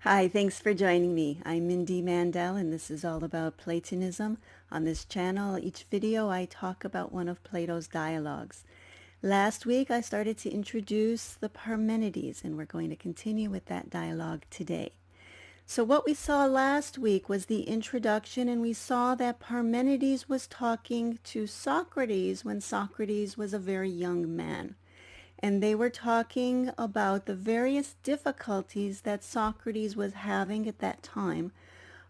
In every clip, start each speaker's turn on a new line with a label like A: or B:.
A: Hi, thanks for joining me. I'm Mindy Mandell, and this is all about Platonism. On this channel, each video I talk about one of Plato's dialogues. Last week, I started to introduce the Parmenides, and we're going to continue with that dialogue today. So what we saw last week was the introduction, and we saw that Parmenides was talking to Socrates when Socrates was a very young man. And they were talking about the various difficulties that Socrates was having at that time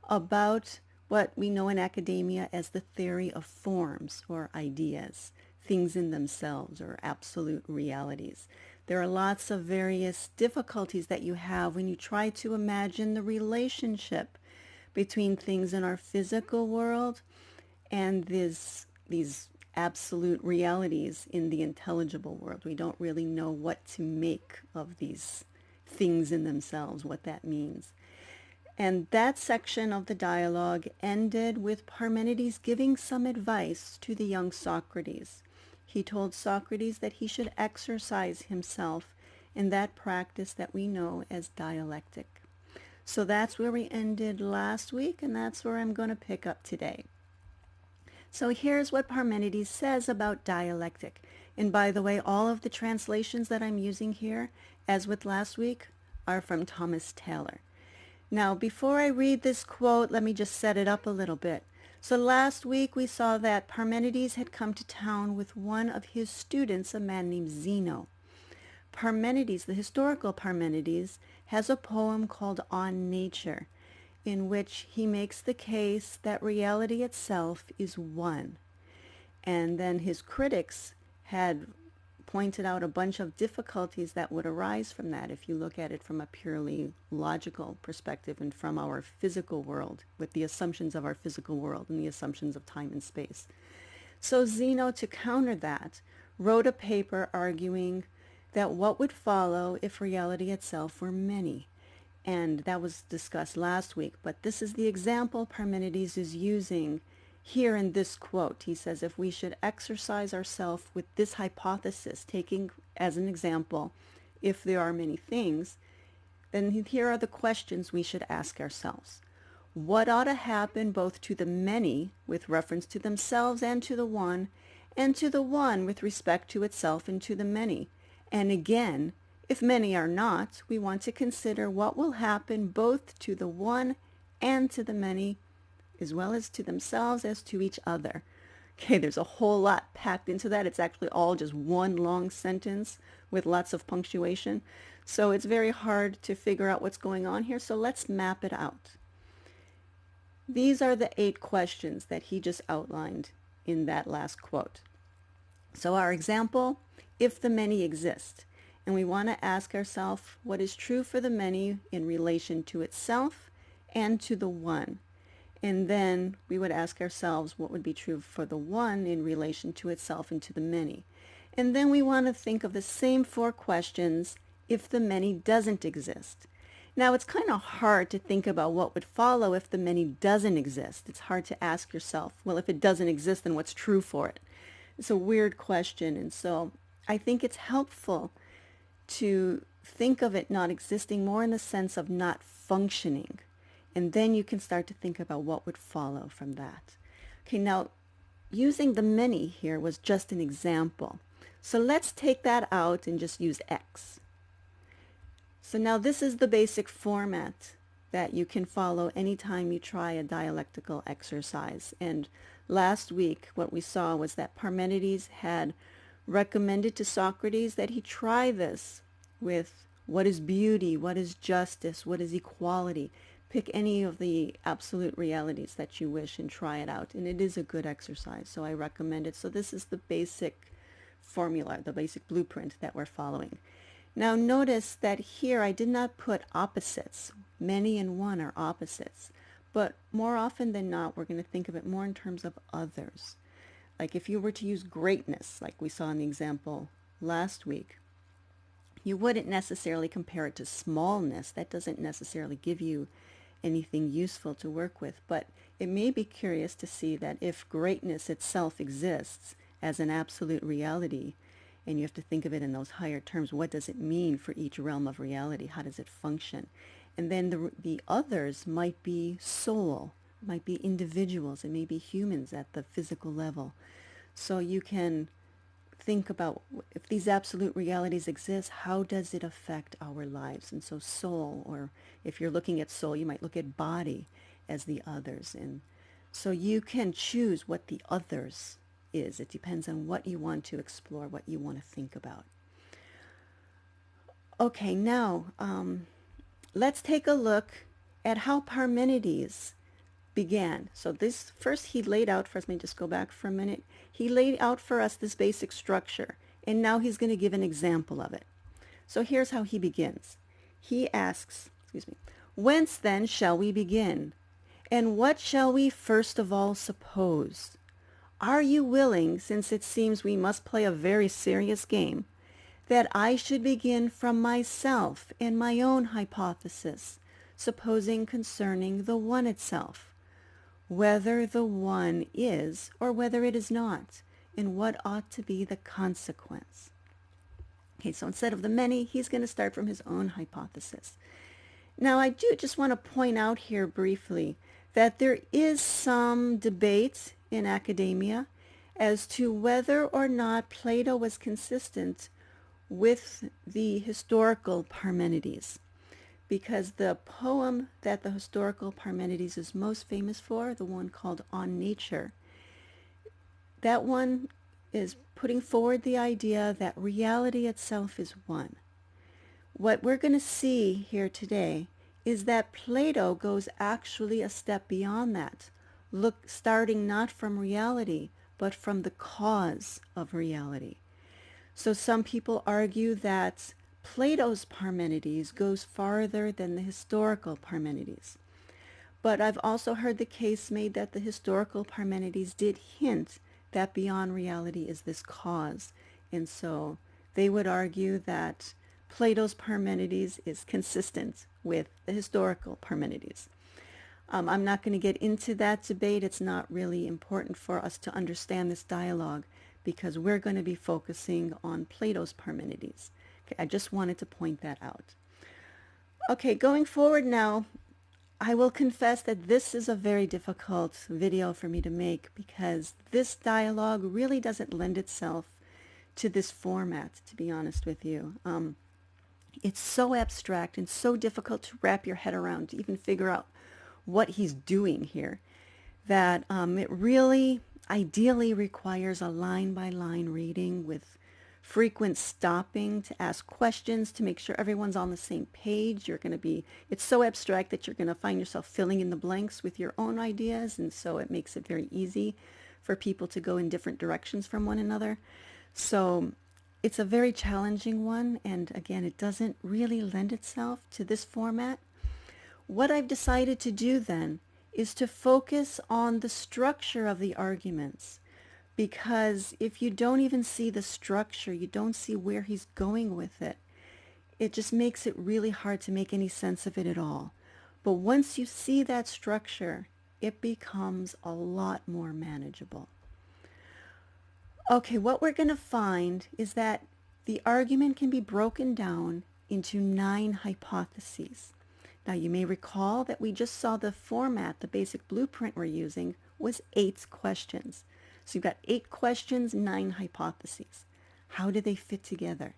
A: about what we know in academia as the theory of forms or ideas, things in themselves or absolute realities. There are lots of various difficulties that you have when you try to imagine the relationship between things in our physical world and these absolute realities in the intelligible world. We don't really know what to make of these things in themselves, what that means. And that section of the dialogue ended with Parmenides giving some advice to the young Socrates. He told Socrates that he should exercise himself in that practice that we know as dialectic. So that's where we ended last week, and that's where I'm going to pick up today. So here's what Parmenides says about dialectic. And by the way, all of the translations that I'm using here, as with last week, are from Thomas Taylor. Now, before I read this quote, let me just set it up a little bit. So last week we saw that Parmenides had come to town with one of his students, a man named Zeno. Parmenides, the historical Parmenides, has a poem called On Nature, in which he makes the case that reality itself is one. And then his critics had pointed out a bunch of difficulties that would arise from that if you look at it from a purely logical perspective and from our physical world, with the assumptions of our physical world and the assumptions of time and space. So Zeno, to counter that, wrote a paper arguing that what would follow if reality itself were many. And that was discussed last week, but this is the example Parmenides is using here in this quote. He says, if we should exercise ourselves with this hypothesis, taking as an example, if there are many things, then here are the questions we should ask ourselves. What ought to happen both to the many with reference to themselves and to the one with respect to itself and to the many? And again, if many are not, we want to consider what will happen both to the one and to the many, as well as to themselves as to each other. Okay, there's a whole lot packed into that. It's actually all just one long sentence with lots of punctuation. So it's very hard to figure out what's going on here. So let's map it out. These are the 8 questions that he just outlined in that last quote. So our example, if the many exist. And we want to ask ourselves what is true for the many in relation to itself and to the one. And then we would ask ourselves what would be true for the one in relation to itself and to the many. And then we want to think of the same 4 questions if the many doesn't exist. Now, it's kind of hard to think about what would follow if the many doesn't exist. It's hard to ask yourself, well, if it doesn't exist, then what's true for it? It's a weird question. And so I think it's helpful to think of it not existing more in the sense of not functioning. And then you can start to think about what would follow from that. Okay, now using the many here was just an example. So let's take that out and just use X. So now this is the basic format that you can follow anytime you try a dialectical exercise. And last week what we saw was that Parmenides had recommended to Socrates that he try this with what is beauty, what is justice, what is equality. Pick any of the absolute realities that you wish and try it out. And it is a good exercise, so I recommend it. So this is the basic formula, the basic blueprint that we're following. Now notice that here I did not put opposites. Many and one are opposites. But more often than not, we're going to think of it more in terms of others. Like if you were to use greatness, like we saw in the example last week, you wouldn't necessarily compare it to smallness. That doesn't necessarily give you anything useful to work with, but it may be curious to see that if greatness itself exists as an absolute reality, and you have to think of it in those higher terms, what does it mean for each realm of reality? How does it function? And then the others might be soul, might be individuals, it may be humans at the physical level. So you can think about, if these absolute realities exist, how does it affect our lives? And so soul, or if you're looking at soul, you might look at body as the others. And so you can choose what the others is. It depends on what you want to explore, what you want to think about. Okay, now let's take a look at how Parmenides began. So this first he laid out for us, let me just go back for a minute. He laid out for us this basic structure, and now he's going to give an example of it. So here's how he begins. He asks, whence then shall we begin? And what shall we first of all suppose? Are you willing, since it seems we must play a very serious game, that I should begin from myself and my own hypothesis, supposing concerning the one itself, whether the one is or whether it is not, and what ought to be the consequence? Okay, so instead of the many, he's going to start from his own hypothesis. Now, I do just want to point out here briefly that there is some debate in academia as to whether or not Plato was consistent with the historical Parmenides, because the poem that the historical Parmenides is most famous for, the one called On Nature, that one is putting forward the idea that reality itself is one. What we're going to see here today is that Plato goes actually a step beyond that, starting not from reality, but from the cause of reality. So some people argue that Plato's Parmenides goes farther than the historical Parmenides. But I've also heard the case made that the historical Parmenides did hint that beyond reality is this cause. And so they would argue that Plato's Parmenides is consistent with the historical Parmenides. I'm not going to get into that debate. It's not really important for us to understand this dialogue because we're going to be focusing on Plato's Parmenides. Okay, I just wanted to point that out. Okay, going forward now, I will confess that this is a very difficult video for me to make because this dialogue really doesn't lend itself to this format, to be honest with you. It's so abstract and so difficult to wrap your head around to even figure out what he's doing here that it really ideally requires a line-by-line reading with frequent stopping to ask questions to make sure everyone's on the same page. It's so abstract that you're going to find yourself filling in the blanks with your own ideas, and so it makes it very easy for people to go in different directions from one another. So it's a very challenging one, and again, it doesn't really lend itself to this format. What I've decided to do then is to focus on the structure of the arguments, because if you don't even see the structure, you don't see where he's going with it, it just makes it really hard to make any sense of it at all. But once you see that structure, it becomes a lot more manageable. Okay, what we're going to find is that the argument can be broken down into 9 hypotheses. Now, you may recall that we just saw the format, the basic blueprint we're using was 8 questions. So you've got 8 questions, 9 hypotheses. How do they fit together?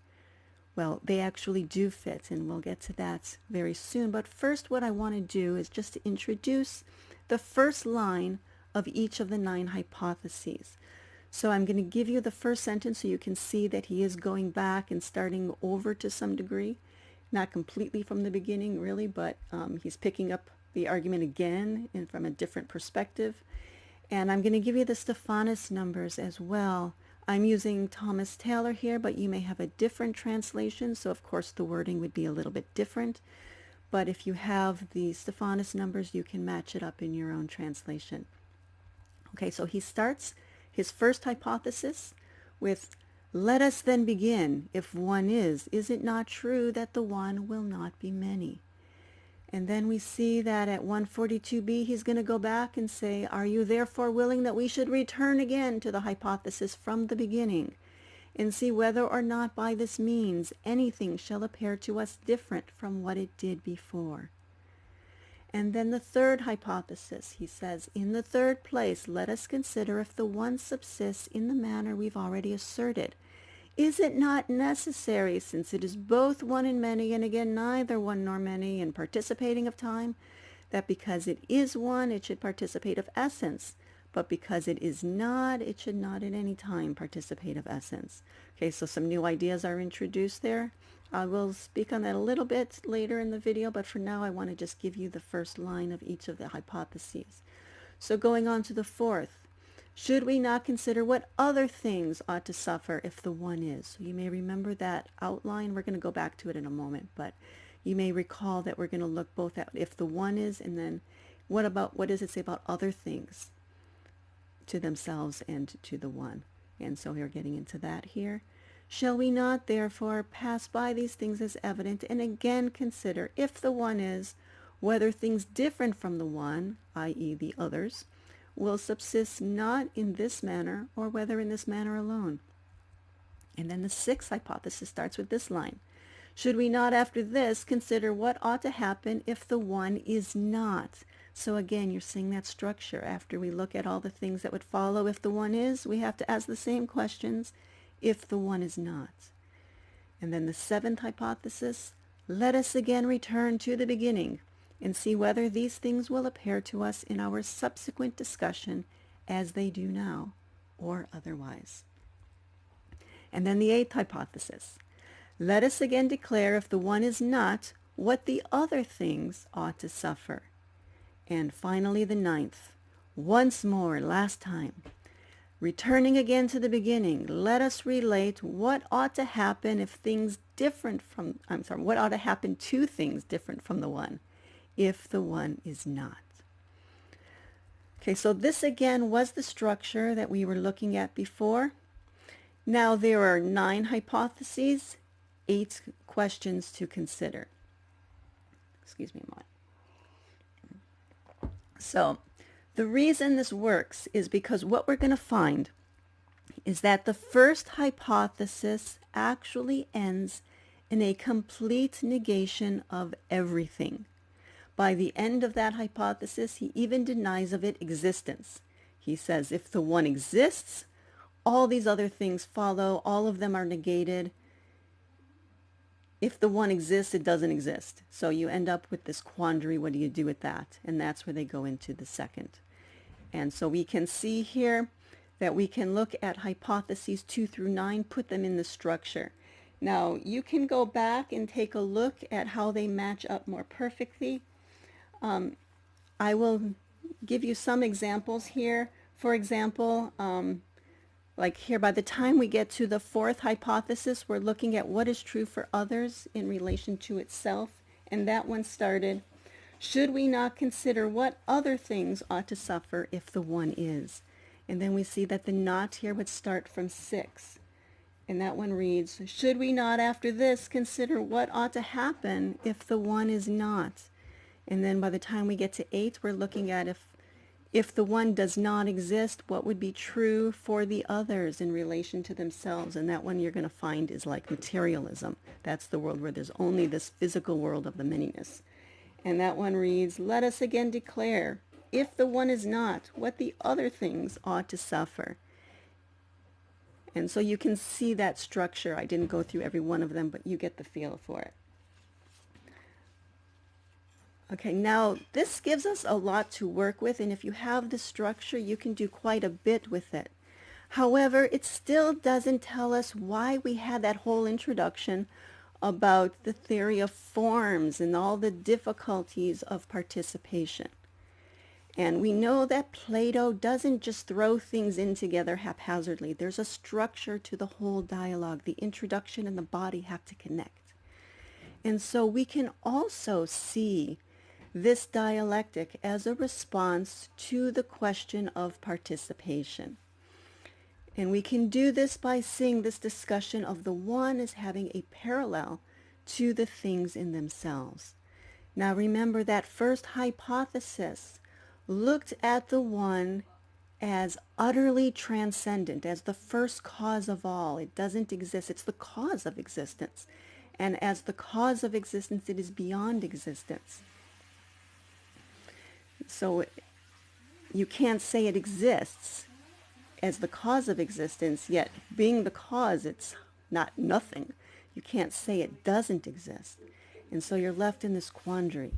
A: Well, they actually do fit, and we'll get to that very soon. But first, what I want to do is just to introduce the first line of each of the 9 hypotheses. So I'm going to give you the first sentence so you can see that he is going back and starting over to some degree. Not completely from the beginning, really, but he's picking up the argument again and from a different perspective. And I'm going to give you the Stephanus numbers as well. I'm using Thomas Taylor here, but you may have a different translation, so of course the wording would be a little bit different. But if you have the Stephanus numbers, you can match it up in your own translation. Okay, so he starts his first hypothesis with, let us then begin. If one is it not true that the one will not be many? And then we see that at 142b, he's going to go back and say, are you therefore willing that we should return again to the hypothesis from the beginning and see whether or not by this means anything shall appear to us different from what it did before? And then the third hypothesis, he says, in the third place, let us consider if the one subsists in the manner we've already asserted. Is it not necessary, since it is both one and many, and again neither one nor many, in participating of time, that because it is one, it should participate of essence, but because it is not, it should not at any time participate of essence? Okay, so some new ideas are introduced there. I will speak on that a little bit later in the video, but for now I want to just give you the first line of each of the hypotheses. So going on to the fourth, should we not consider what other things ought to suffer if the one is? So you may remember that outline. We're going to go back to it in a moment, but you may recall that we're going to look both at if the one is, and then what does it say about other things to themselves and to the one? And so we're getting into that here. Shall we not, therefore, pass by these things as evident, and again consider, if the one is, whether things different from the one, i.e. the others, will subsist not in this manner, or whether in this manner alone? And then the sixth hypothesis starts with this line. Should we not after this consider what ought to happen if the one is not? So again, you're seeing that structure. After we look at all the things that would follow if the one is, we have to ask the same questions if the one is not. And then the seventh hypothesis, let us again return to the beginning and see whether these things will appear to us in our subsequent discussion as they do now, or otherwise. And then the eighth hypothesis, let us again declare, if the one is not, what the other things ought to suffer. And finally the ninth, once more, last time, returning again to the beginning, let us relate what ought to happen if things different from, what ought to happen to things different from the one, if the one is not. Okay, so this again was the structure that we were looking at before. Now there are 9 hypotheses, 8 questions to consider. Excuse me a moment. So the reason this works is because what we're going to find is that the first hypothesis actually ends in a complete negation of everything. By the end of that hypothesis, he even denies of it existence. He says if the one exists, all these other things follow, all of them are negated. If the one exists, it doesn't exist. So you end up with this quandary, what do you do with that? And that's where they go into the second. And so we can see here that we can look at hypotheses 2 through 9, put them in the structure. Now you can go back and take a look at how they match up more perfectly. I will give you some examples here. For example, like here, by the time we get to the fourth hypothesis, we're looking at what is true for others in relation to itself. And that one started, should we not consider what other things ought to suffer if the one is? And then we see that the not here would start from 6. And that one reads, should we not after this consider what ought to happen if the one is not? And then by the time we get to 8, we're looking at if the one does not exist, what would be true for the others in relation to themselves? And that one you're going to find is like materialism. That's the world where there's only this physical world of the manyness. And that one reads, let us again declare, if the one is not, what the other things ought to suffer. And so you can see that structure. I didn't go through every one of them, but you get the feel for it. Okay, now this gives us a lot to work with, and if you have the structure, you can do quite a bit with it. However, it still doesn't tell us why we had that whole introduction about the theory of forms and all the difficulties of participation. And we know that Plato doesn't just throw things in together haphazardly. There's a structure to the whole dialogue. The introduction and the body have to connect. And so we can also see this dialectic as a response to the question of participation. And we can do this by seeing this discussion of the one as having a parallel to the things in themselves. Now remember that first hypothesis looked at the one as utterly transcendent, as the first cause of all. It doesn't exist. It's the cause of existence. And as the cause of existence, it is beyond existence. So you can't say it exists as the cause of existence, yet being the cause, it's not nothing. You can't say it doesn't exist. And so you're left in this quandary.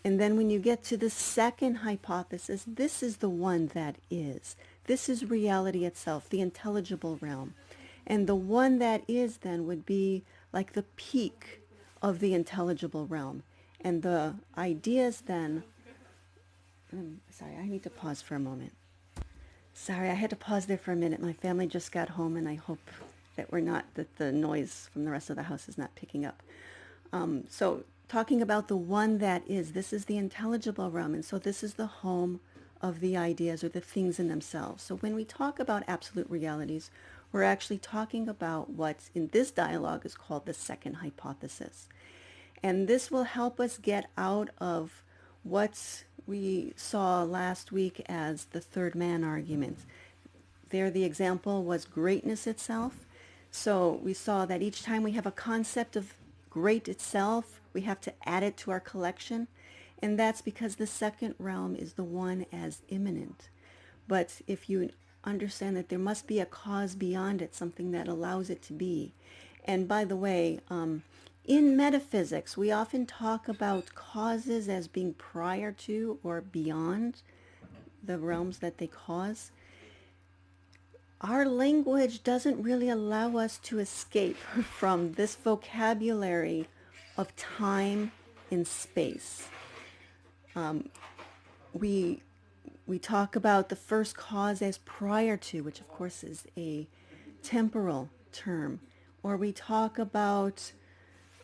A: And then when you get to the second hypothesis, this is the one that is. This is reality itself, the intelligible realm. And the one that is then would be like the peak of the intelligible realm. And the ideas then, sorry, I need to pause for a moment. Sorry, I had to pause there for a minute. My family just got home, and I hope that the noise from the rest of the house is not picking up. So talking about the one that is, this is the intelligible realm, and so this is the home of the ideas or the things in themselves. So when we talk about absolute realities, we're actually talking about what in this dialogue is called the second hypothesis. And this will help us get out of what we saw last week as the third man argument. There the example was greatness itself. So we saw that each time we have a concept of great itself, we have to add it to our collection. And that's because the second realm is the one as immanent. But if you understand that there must be a cause beyond it, something that allows it to be. And by the way, in metaphysics, we often talk about causes as being prior to or beyond the realms that they cause. Our language doesn't really allow us to escape from this vocabulary of time and space. We talk about the first cause as prior to, which of course is a temporal term, or we talk about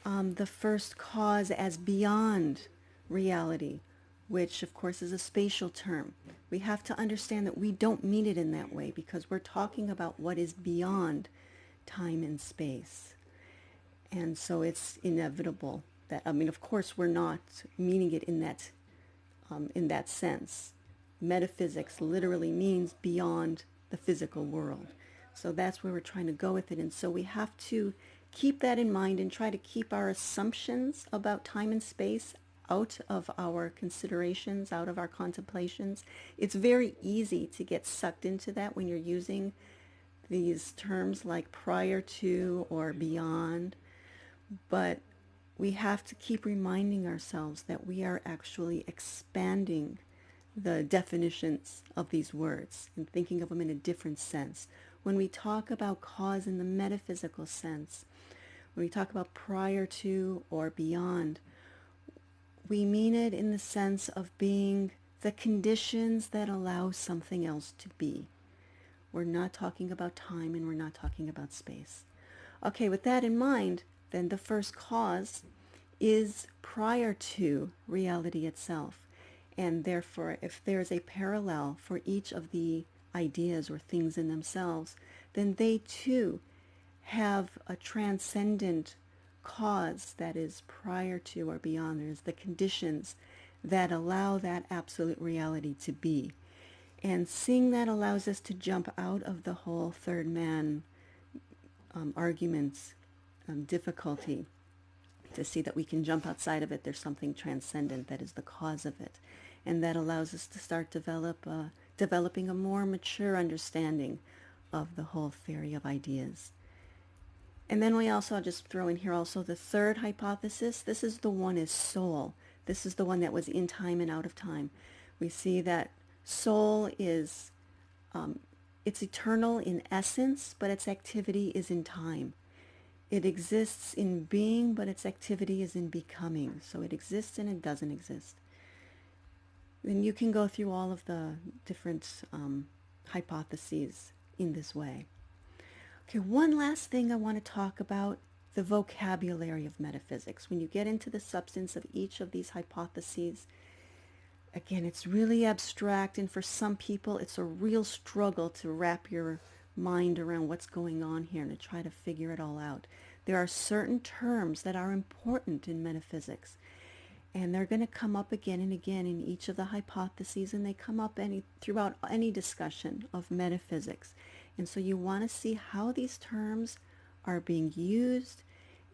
A: the first cause as beyond reality, which of course is a spatial term. We have to understand that we don't mean it in that way because we're talking about what is beyond time and space. And so it's inevitable that, of course, we're not meaning it in that sense. Metaphysics literally means beyond the physical world. So that's where we're trying to go with it. And so we have to keep that in mind and try to keep our assumptions about time and space out of our considerations, out of our contemplations. It's very easy to get sucked into that when you're using these terms like prior to or beyond. But we have to keep reminding ourselves that we are actually expanding the definitions of these words and thinking of them in a different sense. When we talk about cause in the metaphysical sense, when we talk about prior to or beyond, we mean it in the sense of being the conditions that allow something else to be. We're not talking about time and we're not talking about space. Okay, with that in mind, then the first cause is prior to reality itself. And therefore, if there's a parallel for each of the ideas or things in themselves, then they too have a transcendent cause that is prior to or beyond. There's the conditions that allow that absolute reality to be. And seeing that allows us to jump out of the whole third man arguments difficulty, to see that we can jump outside of it. There's something transcendent that is the cause of it. And that allows us to start developing a more mature understanding of the whole theory of ideas. And then we also, I'll just throw in here also the third hypothesis. This is the one is soul. This is the one that was in time and out of time. We see that soul is, it's eternal in essence, but its activity is in time. It exists in being, but its activity is in becoming. So it exists and it doesn't exist. Then you can go through all of the different hypotheses in this way. Okay, one last thing I want to talk about, the vocabulary of metaphysics. When you get into the substance of each of these hypotheses, again, it's really abstract, and for some people it's a real struggle to wrap your mind around what's going on here and to try to figure it all out. There are certain terms that are important in metaphysics, and they're going to come up again and again in each of the hypotheses, and they come up throughout any discussion of metaphysics. And so you want to see how these terms are being used,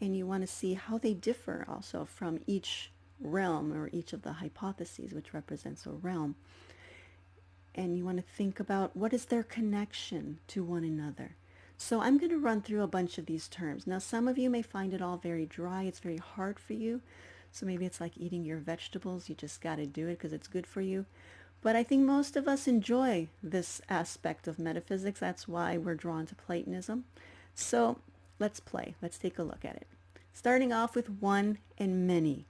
A: and you want to see how they differ also from each realm, or each of the hypotheses, which represents a realm. And you want to think about what is their connection to one another. So I'm going to run through a bunch of these terms. Now, some of you may find it all very dry. It's very hard for you. So maybe it's like eating your vegetables. You just got to do it because it's good for you. But I think most of us enjoy this aspect of metaphysics. That's why we're drawn to Platonism. So let's play. Let's take a look at it. Starting off with one and many.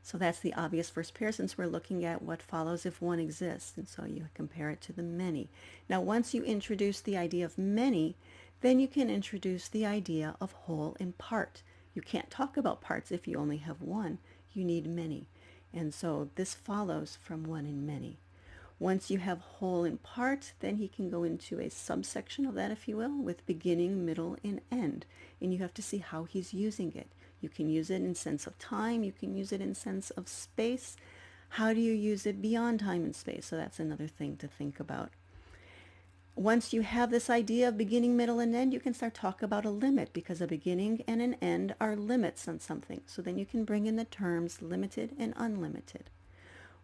A: So that's the obvious first pair, since we're looking at what follows if one exists. And so you compare it to the many. Now, once you introduce the idea of many, then you can introduce the idea of whole and part. You can't talk about parts if you only have one. You need many. And so this follows from one and many. Once you have whole and part, then he can go into a subsection of that, if you will, with beginning, middle, and end. And you have to see how he's using it. You can use it in sense of time. You can use it in sense of space. How do you use it beyond time and space? So that's another thing to think about. Once you have this idea of beginning, middle, and end, you can start talking about a limit, because a beginning and an end are limits on something. So then you can bring in the terms limited and unlimited.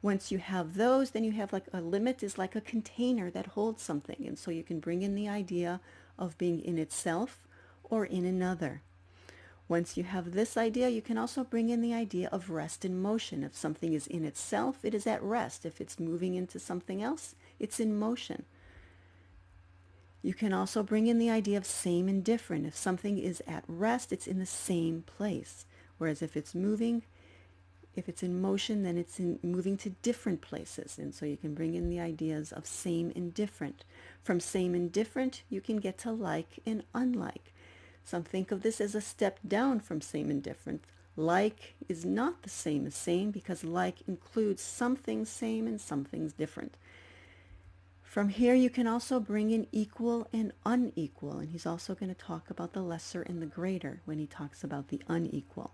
A: Once you have those, then you have like a limit is like a container that holds something. And so you can bring in the idea of being in itself or in another. Once you have this idea, you can also bring in the idea of rest and motion. If something is in itself, it is at rest. If it's moving into something else, it's in motion. You can also bring in the idea of same and different. If something is at rest, it's in the same place. Whereas if it's moving, if it's in motion, then it's moving to different places. And so you can bring in the ideas of same and different. From same and different, you can get to like and unlike. Some think of this as a step down from same and different. Like is not the same as same, because like includes some things same and some things different. From here, you can also bring in equal and unequal. And he's also going to talk about the lesser and the greater when he talks about the unequal.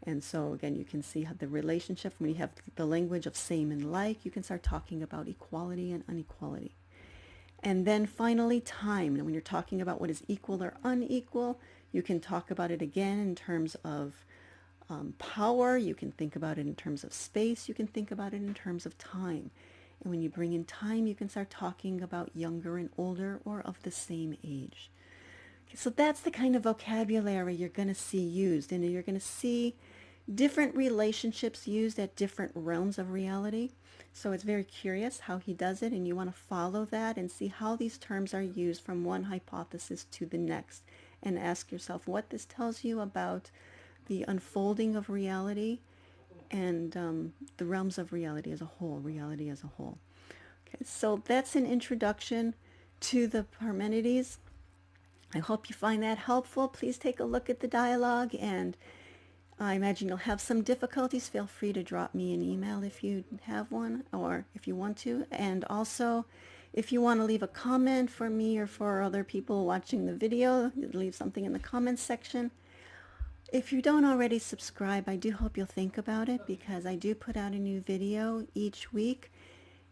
A: And so again, you can see how the relationship, when you have the language of same and like, you can start talking about equality and inequality. And then finally, time. And when you're talking about what is equal or unequal, you can talk about it again in terms of power. You can think about it in terms of space. You can think about it in terms of time. And when you bring in time, you can start talking about younger and older, or of the same age. Okay, so that's the kind of vocabulary you're going to see used. And you're going to see different relationships used at different realms of reality. So it's very curious how he does it, and you want to follow that and see how these terms are used from one hypothesis to the next, and ask yourself what this tells you about the unfolding of reality and the realms of reality as a whole, reality as a whole. Okay, so that's an introduction to the Parmenides. I hope you find that helpful. Please take a look at the dialogue, and I imagine you'll have some difficulties. Feel free to drop me an email if you have one, or if you want to. And also, if you want to leave a comment for me or for other people watching the video, leave something in the comments section. If you don't already subscribe, I do hope you'll think about it, because I do put out a new video each week.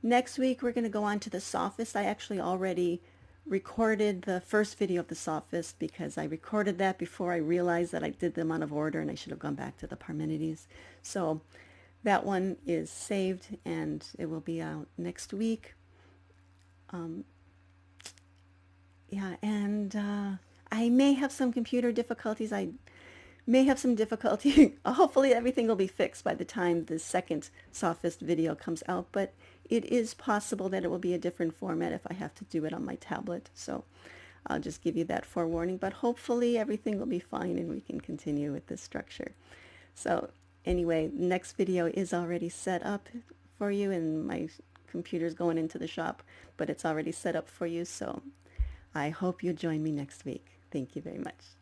A: Next week, we're going to go on to the sophist. I actually already recorded the first video of the sophist, because I recorded that before I realized that I did them out of order and I should have gone back to the Parmenides. So that one is saved, and it will be out next week. Yeah, and I may have some computer difficulties. I may have some difficulty. Hopefully everything will be fixed by the time the second sophist video comes out, but it is possible that it will be a different format if I have to do it on my tablet. So I'll just give you that forewarning, but hopefully everything will be fine and we can continue with this structure. So anyway, next video is already set up for you, and my computer's going into the shop, but it's already set up for you. So I hope you'll join me next week. Thank you very much.